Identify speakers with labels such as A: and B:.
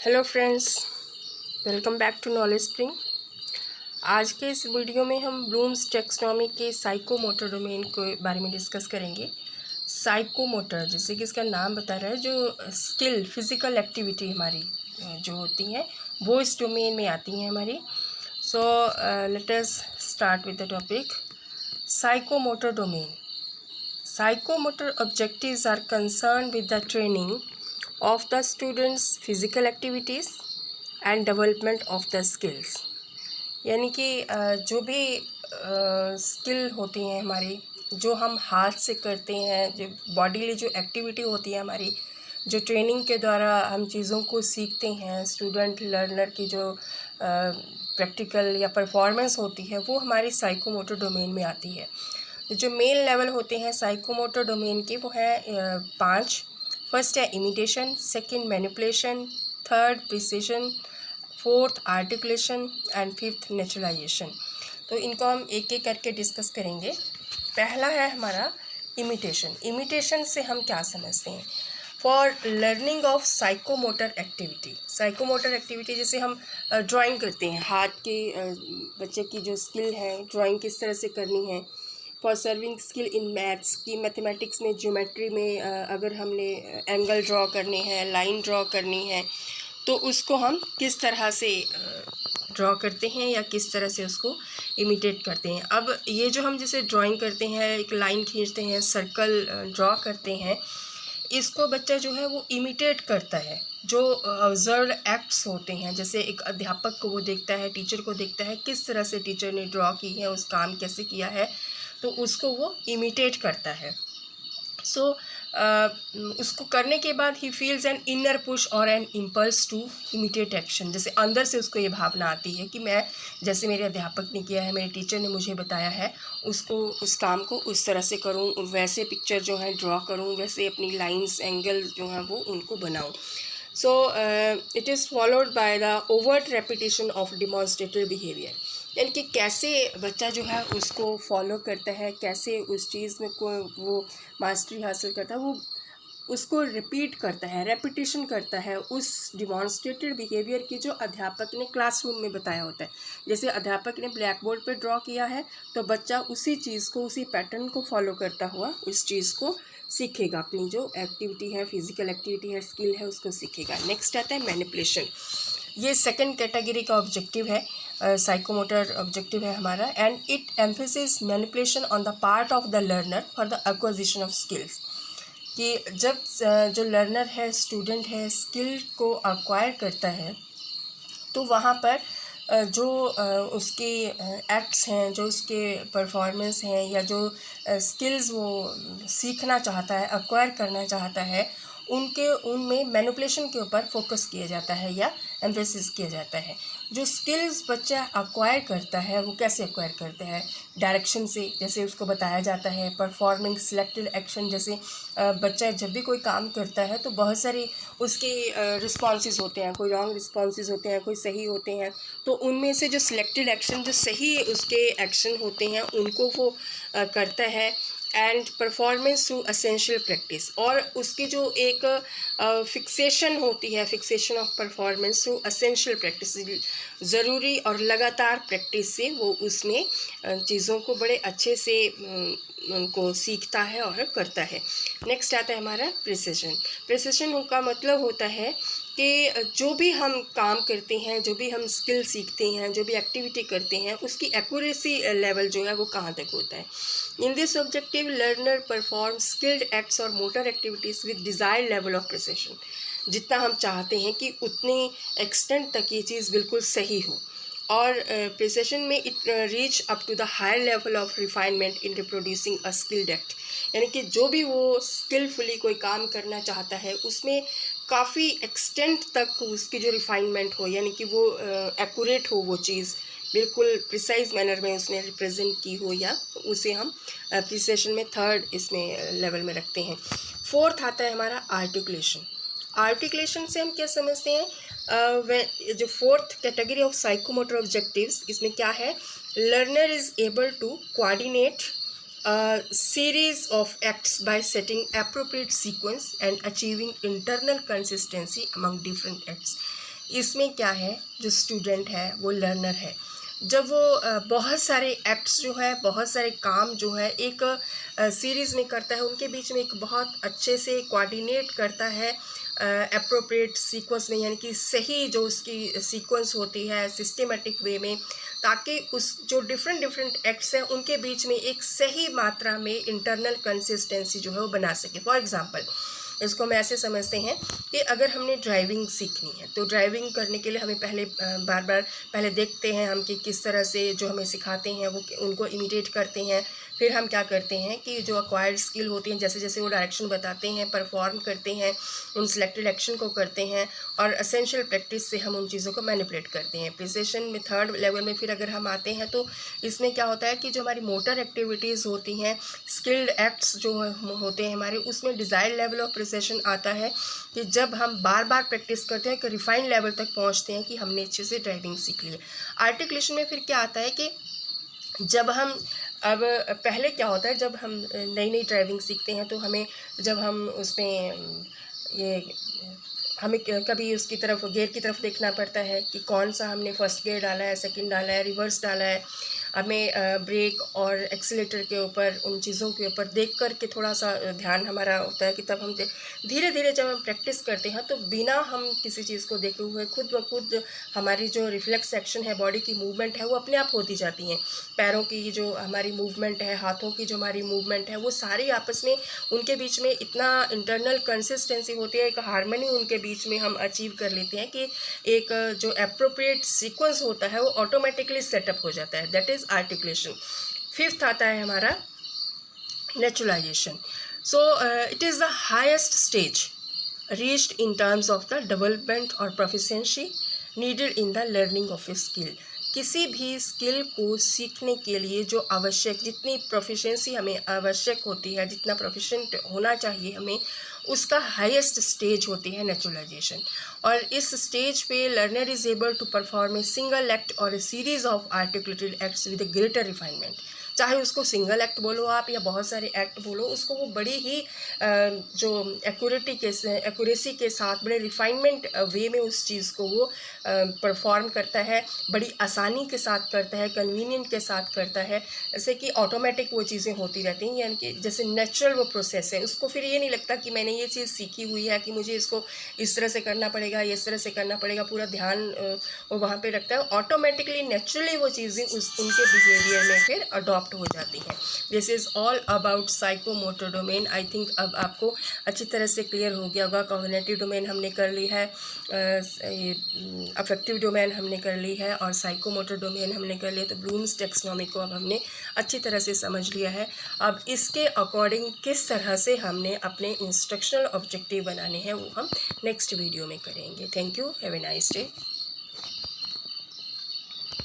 A: Hello friends, welcome back to Knowledge Spring. आज के इस वीडियो में हम ब्लूम्स टेक्सोनॉमी के साइकोमोटर डोमेन के बारे में डिस्कस करेंगे। साइकोमोटर, जैसे कि इसका नाम बता रहा है, जो स्किल फिज़िकल एक्टिविटी हमारी जो होती हैं वो इस डोमेन में आती हैं हमारी। So let us start with the topic psychomotor domain. Psychomotor objectives are concerned with the training of the students' physical activities and development of the skills। यानी कि जो भी स्किल होती हैं हमारी, जो हम हाथ से करते हैं, जो बॉडीली जो एक्टिविटी होती है हमारी, जो ट्रेनिंग के द्वारा हम चीज़ों को सीखते हैं, स्टूडेंट लर्नर की जो प्रैक्टिकल या परफॉर्मेंस होती है वो हमारी साइकोमोटर डोमेन में आती है। जो मेन लेवल होते हैं साइकोमोटर डोमेन के वो है 5। फर्स्ट है imitation, second manipulation, third precision, fourth articulation and fifth naturalisation. तो इनको हम एक एक करके डिस्कस करेंगे। पहला है हमारा इमिटेशन। इमिटेशन से हम क्या समझते हैं? For learning of psychomotor activity. Psychomotor activity जैसे हम ड्राइंग करते हैं, हाथ के बच्चे की जो स्किल है ड्राइंग किस तरह से करनी है। For serving skill in maths की मैथमेटिक्स में ज्योमेट्री में अगर हमने एंगल ड्रॉ करने हैं, लाइन ड्रॉ करनी है, तो उसको हम किस तरह से ड्रॉ करते हैं या किस तरह से उसको इमिटेट करते हैं। अब ये जो हम जैसे ड्राइंग करते हैं, एक लाइन खींचते हैं, सर्कल ड्रॉ करते हैं, इसको बच्चा जो है वो इमिटेट करता है। जो ऑब्जर्व एक्ट्स होते हैं, जैसे एक अध्यापक को वो देखता है, टीचर को देखता है किस तरह से टीचर ने ड्रॉ की है, उस काम कैसे किया है, तो उसको वो इमिटेट करता है। सो उसको करने के बाद ही फील्स एन इनर पुश और an impulse to imitate action. जैसे अंदर से उसको ये भावना आती है कि मैं, जैसे मेरे अध्यापक ने किया है, मेरे टीचर ने मुझे बताया है, उसको उस काम को उस तरह से करूं, वैसे पिक्चर जो है ड्रॉ करूं, वैसे अपनी लाइंस एंगल जो है वो उनको बनाऊं। So it is followed by the overt repetition of demonstrative behaviour. यानी कि कैसे बच्चा जो है उसको फॉलो करता है, कैसे उस चीज़ में को वो मास्टरी हासिल करता है, वो उसको रिपीट करता है, रेपिटेशन करता है उस डिमॉन्स्ट्रेटेड बिहेवियर की जो अध्यापक ने क्लासरूम में बताया होता है। जैसे अध्यापक ने ब्लैक बोर्ड पर ड्रॉ किया है तो बच्चा उसी चीज़ को, उसी पैटर्न को फॉलो करता हुआ उस चीज़ को सीखेगा, अपनी जो एक्टिविटी है, फिजिकल एक्टिविटी है, स्किल है, उसको सीखेगा। नेक्स्ट आता है मैनिपुलेशन। ये सेकंड कैटेगरी का ऑब्जेक्टिव है, साइकोमोटर ऑब्जेक्टिव है हमारा। And it emphasis manipulation on the part of the learner for the acquisition of skills. कि जब जो लर्नर है, स्टूडेंट है, स्किल को अक्वायर करता है, तो वहाँ पर जो उसके एक्ट्स हैं, जो उसके परफॉर्मेंस हैं, या जो स्किल्स वो सीखना चाहता है, अक्वायर करना चाहता है, उनमें मैनिपुलेशन के ऊपर फोकस किया जाता है या एम्फेसिस किया जाता है। जो स्किल्स बच्चा अक्वायर करता है वो कैसे अक्वायर करता है? डायरेक्शन से, जैसे उसको बताया जाता है। परफॉर्मिंग सिलेक्टेड एक्शन, जैसे बच्चा जब भी कोई काम करता है तो बहुत सारे उसके रिस्पॉन्सेज होते हैं, कोई रॉन्ग रिस्पॉन्सेज होते हैं, कोई सही होते हैं, तो उनमें से जो सिलेक्टेड एक्शन, जो सही उसके एक्शन होते हैं, उनको वो करता है। And performance through essential practice, और उसकी जो एक फिक्सेशन होती है, fixation of performance through essential practice, ज़रूरी और लगातार प्रैक्टिस से वो उसमें चीज़ों को बड़े अच्छे से उनको सीखता है और करता है। नेक्स्ट आता है हमारा प्रिसिशन। प्रिसिशन का मतलब होता है कि जो भी हम काम करते हैं, जो भी हम स्किल सीखते हैं, जो भी एक्टिविटी करते हैं, उसकी एक्यूरेसी लेवल जो है वो कहाँ तक होता है। In this objective learner perform skilled acts और motor activities with desired level of precision. जितना हम चाहते हैं कि उतने एक्सटेंट तक ये चीज़ बिल्कुल सही हो। और प्रिसिशन में it reach up to the higher level of refinement in reproducing a skilled act. यानी कि जो भी वो स्किलफुली कोई काम करना चाहता है उसमें काफ़ी एक्सटेंट तक उसकी जो रिफाइनमेंट हो, यानी कि वो एक्यूरेट हो, वो चीज़ बिल्कुल प्रिसाइज मैनर में उसने रिप्रेजेंट की हो, या उसे हम प्रिसिशन में थर्ड इसमें लेवल में रखते हैं। फोर्थ आता है हमारा आर्टिकुलेशन। आर्टिकुलेशन से हम क्या समझते हैं? जो fourth category of psychomotor objectives, इसमें क्या है? Learner is able to coordinate series of acts by setting appropriate sequence and achieving internal consistency among different acts। इसमें क्या है, जो स्टूडेंट है वो लर्नर है, जब वो बहुत सारे एक्ट्स जो है, बहुत सारे काम जो है एक सीरीज़ में करता है, उनके बीच में एक बहुत अच्छे से कोऑर्डिनेट करता है एप्रोप्रिएट सीक्वेंस में, यानी कि सही जो उसकी सीक्वेंस होती है सिस्टमेटिक वे में, ताकि उस जो डिफरेंट एक्ट्स हैं उनके बीच में एक सही मात्रा में इंटरनल कंसिस्टेंसी जो है वो बना सके। फॉर एग्जांपल, इसको हम ऐसे समझते हैं कि अगर हमने ड्राइविंग सीखनी है तो ड्राइविंग करने के लिए हमें बार बार पहले देखते हैं हम कि किस तरह से जो हमें सिखाते हैं वो उनको इमिटेट करते हैं। फिर हम क्या करते हैं कि जो अक्वायर्ड स्किल होती हैं, जैसे जैसे वो डायरेक्शन बताते हैं, परफॉर्म करते हैं, उन सिलेक्टेड एक्शन को करते हैं, और एसेंशियल प्रैक्टिस से हम उन चीज़ों को मैनिपुलेट करते हैं। प्रिसिशन में थर्ड लेवल में फिर अगर हम आते हैं तो इसमें क्या होता है कि जो हमारी मोटर एक्टिविटीज़ होती हैं, स्किल्ड एक्ट्स जो होते हैं हमारे, उसमें डिज़ायर्ड लेवल ऑफ प्रिसिशन आता है कि जब हम बार बार प्रैक्टिस करते हैं कि रिफाइंड लेवल तक पहुंचते हैं कि हमने अच्छे से ड्राइविंग सीख ली है। आर्टिकुलेशन में फिर क्या आता है कि जब हम अब पहले क्या होता है, जब हम नई नई ड्राइविंग सीखते हैं तो हमें जब हम उसमें ये हमें कभी उसकी तरफ गियर की तरफ देखना पड़ता है कि कौन सा हमने फर्स्ट गियर डाला है, सेकंड डाला है, रिवर्स डाला है। हमें ब्रेक और एक्सीलेटर के ऊपर, उन चीज़ों के ऊपर देख कर के थोड़ा सा ध्यान हमारा होता है कि तब हम धीरे धीरे जब हम प्रैक्टिस करते हैं तो बिना हम किसी चीज़ को देखे हुए खुद ब खुद हमारी जो रिफ्लेक्स एक्शन है, बॉडी की मूवमेंट है, वो अपने आप होती जाती हैं। पैरों की जो हमारी मूवमेंट है, हाथों की जो हमारी मूवमेंट है, वो सारी आपस में उनके बीच में इतना इंटरनल कंसिस्टेंसी होती है, एक हार्मनी उनके बीच में हम अचीव कर लेते हैं कि एक जो अप्रोप्रिएट सीक्वेंस होता है वो ऑटोमेटिकली सेटअप हो जाता है। That is articulation. फिफ्थ आता है हमारा naturalisation. So it is the highest stage reached in terms of the development or proficiency needed in the learning of a skill। किसी भी स्किल को सीखने के लिए जो आवश्यक, जितनी प्रोफिशेंसी हमें आवश्यक होती है, जितना प्रोफिशेंट होना चाहिए हमें, उसका हाईएस्ट स्टेज होती है नेचुरलाइजेशन। और इस स्टेज पे learner is able to perform a single act और a series of articulated acts with a greater refinement. चाहे उसको सिंगल एक्ट बोलो आप या बहुत सारे एक्ट बोलो, उसको वो बड़ी ही जो एक्यूरेसी के साथ, बड़े रिफाइनमेंट वे में उस चीज़ को वो परफॉर्म करता है, बड़ी आसानी के साथ करता है, कन्वीनियंट के साथ करता है, जैसे कि ऑटोमेटिक वो चीज़ें होती रहती हैं, यानी कि जैसे नेचुरल वो प्रोसेस है। उसको फिर ये नहीं लगता कि मैंने ये चीज़ सीखी हुई है कि मुझे इसको इस तरह से करना पड़ेगा, इस तरह से करना पड़ेगा, पूरा ध्यान वो वहाँ पे रखता है। ऑटोमेटिकली नेचुरली वो चीज़ें उनके बिहेवियर में फिर अडॉप्ट हो जाती हैं। This is all about psychomotor domain. I think अब आपको अच्छी तरह से क्लियर हो गया होगा। कॉग्निटिव डोमेन हमने कर ली है, अफेक्टिव डोमेन हमने कर ली है, और साइकोमोटर डोमेन हमने कर लिया। तो ब्लूम्स टैक्सोनॉमी को अब हमने अच्छी तरह से समझ लिया है। अब इसके अकॉर्डिंग किस तरह से हमने अपने इंस्ट्रक्शनल ऑब्जेक्टिव बनाने हैं वो हम नेक्स्ट वीडियो में करेंगे। Thank you, have a nice day.